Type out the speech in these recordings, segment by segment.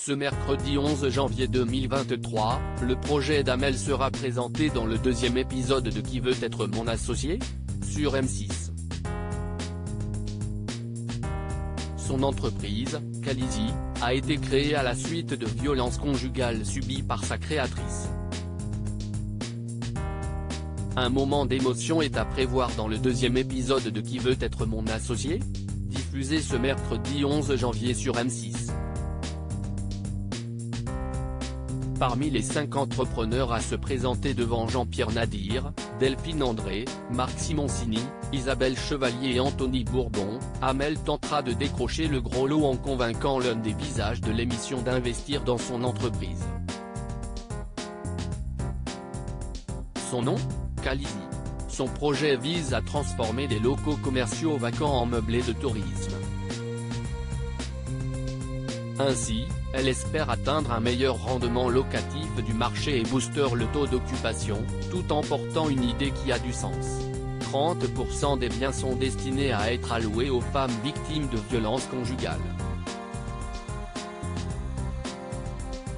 Ce mercredi 11 janvier 2023, le projet d'Amel sera présenté dans le deuxième épisode de Qui veut être mon associé ? Sur M6. Son entreprise, Khaleesi, a été créée à la suite de violences conjugales subies par sa créatrice. Un moment d'émotion est à prévoir dans le deuxième épisode de Qui veut être mon associé ? Diffusé ce mercredi 11 janvier sur M6. Parmi les 5 entrepreneurs à se présenter devant Jean-Pierre Nadir, Delphine André, Marc Simoncini, Isabelle Chevalier et Anthony Bourbon, Amel tentera de décrocher le gros lot en convainquant l'un des visages de l'émission d'investir dans son entreprise. Son nom ? Khaleesi. Son projet vise à transformer des locaux commerciaux vacants en meublés de tourisme. Ainsi, elle espère atteindre un meilleur rendement locatif du marché et booster le taux d'occupation, tout en portant une idée qui a du sens. 30% des biens sont destinés à être alloués aux femmes victimes de violences conjugales.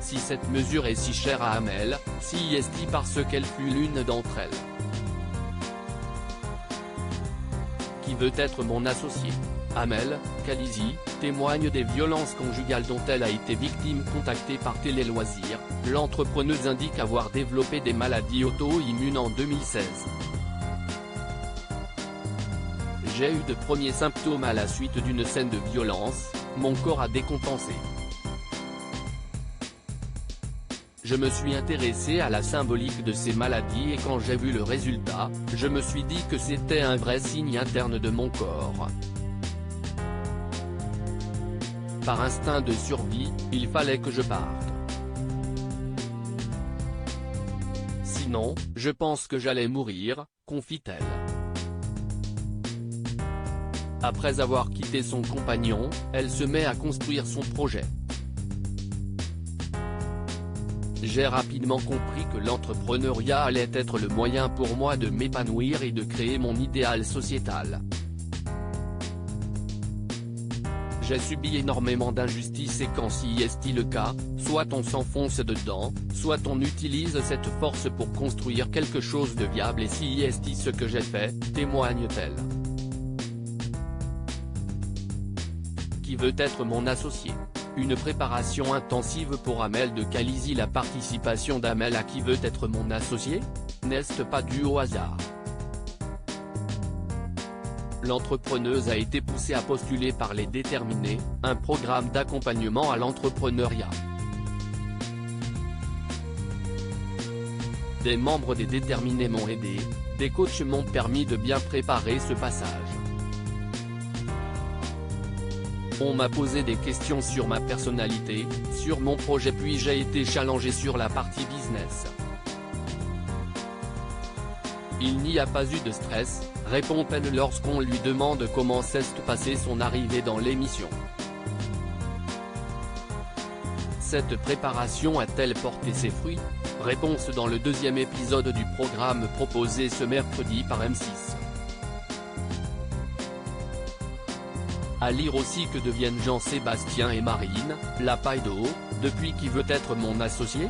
Si cette mesure est si chère à Amel, si est-il parce qu'elle fut l'une d'entre elles. Qui veut être mon associé ? Amel, Khaleesi, témoigne des violences conjugales dont elle a été victime. Contactée par Télé Loisirs, l'entrepreneuse indique avoir développé des maladies auto-immunes en 2016. J'ai eu de premiers symptômes à la suite d'une scène de violence, mon corps a décompensé. Je me suis intéressé à la symbolique de ces maladies et quand j'ai vu le résultat, je me suis dit que c'était un vrai signe interne de mon corps. Par instinct de survie, il fallait que je parte. Sinon, je pense que j'allais mourir, confie-t-elle. Après avoir quitté son compagnon, elle se met à construire son projet. J'ai rapidement compris que l'entrepreneuriat allait être le moyen pour moi de m'épanouir et de créer mon idéal sociétal. J'ai subi énormément d'injustices et quand si est le cas, soit on s'enfonce dedans, soit on utilise cette force pour construire quelque chose de viable et si est ce que j'ai fait, témoigne-t-elle. Qui veut être mon associé ? Une préparation intensive pour Amel de Khaleesi. La participation d'Amel à Qui veut être mon associé ? N'est-ce pas dû au hasard ? L'entrepreneuse a été poussée à postuler par Les Déterminés, un programme d'accompagnement à l'entrepreneuriat. Des membres des Déterminés m'ont aidé, des coachs m'ont permis de bien préparer ce passage. On m'a posé des questions sur ma personnalité, sur mon projet puis j'ai été challengé sur la partie business. Il n'y a pas eu de stress, répond-elle lorsqu'on lui demande comment s'est passée son arrivée dans l'émission. Cette préparation a-t-elle porté ses fruits ? Réponse dans le deuxième épisode du programme proposé ce mercredi par M6. À lire aussi que deviennent Jean-Sébastien et Marine, la paille d'eau, depuis Qui veut être mon associé ?